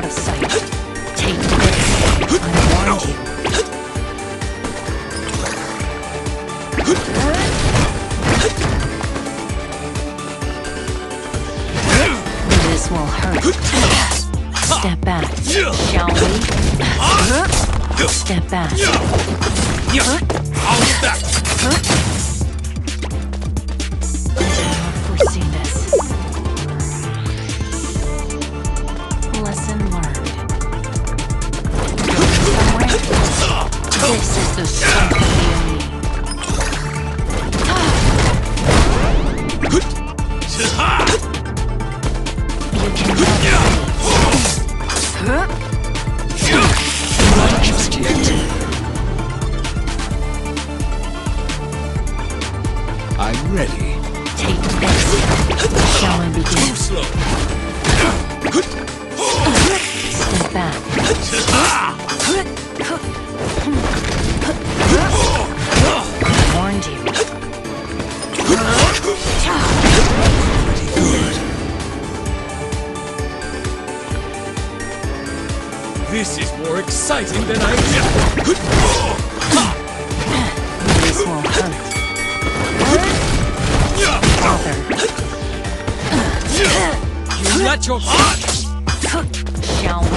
out of sight. Take this. I warned you. This will hurt. Step back, shall we? Step back. Foresee this. Lesson learned. Going somewhere? This is the strength of the enemy. You can not just yet. I'm ready. Take this. Shall we begin? Too slow. Step back. I warned you. Pretty good. This is more exciting than I expected. This will hurt. Father. You let your Shall we?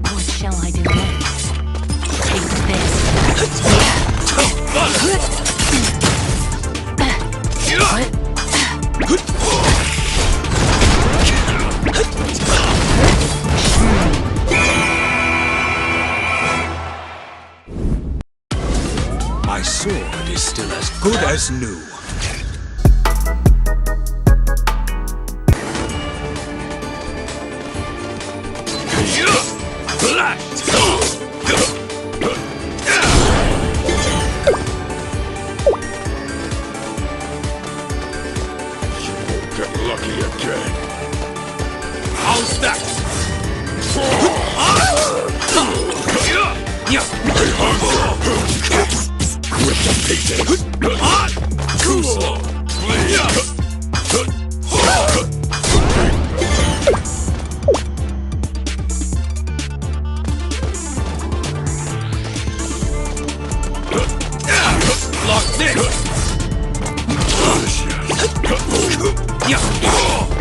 What shall I do next? Take this. My sword is still as good as new. Get lucky again. How's that? I hunger. With the pieces. Too slow. Lock this.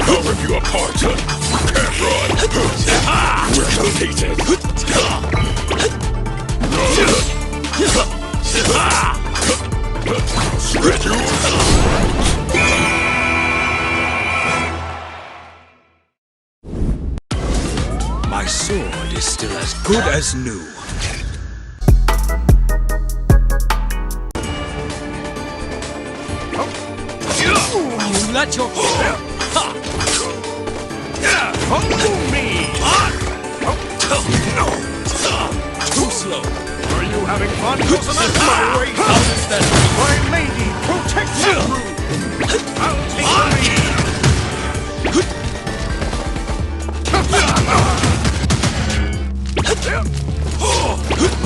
I'll rip you apart. Can't run. With the pieces. Shred you. My sword is still as good as new. You let your Follow me. Too slow. Are you having fun? My way. How does that? My lady, protect you. I'll take the lead.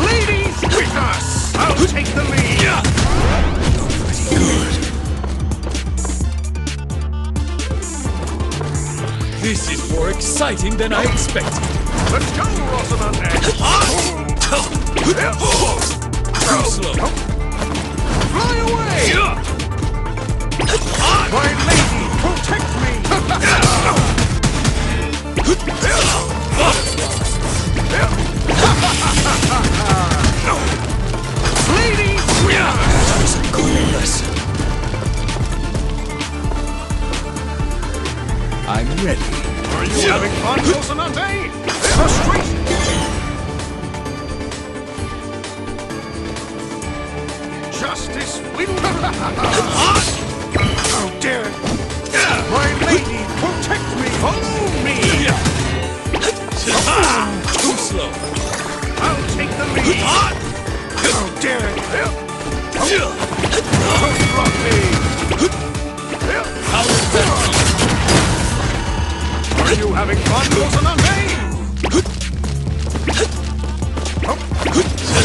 Ladies, with us. I'll take the lead. Pretty good. This is more exciting than I expected. Let's go, Rosamund. Too slow. Fly away! My lady, protect me! Lady, That was a good lesson. I'm ready. are you having fun, Rosamund? Frustration! Justice will... How dare it! My lady, protect me! Follow me! Too slow. I'll take the lead! How dare it! Don't block me! How does that Are you having fun, Rosamund?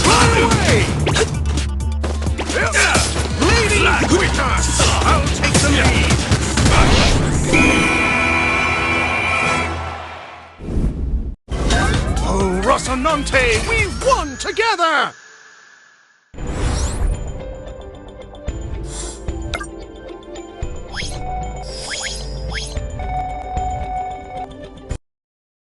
Fly away! Lady, with us! I'll take Dante! We've won together!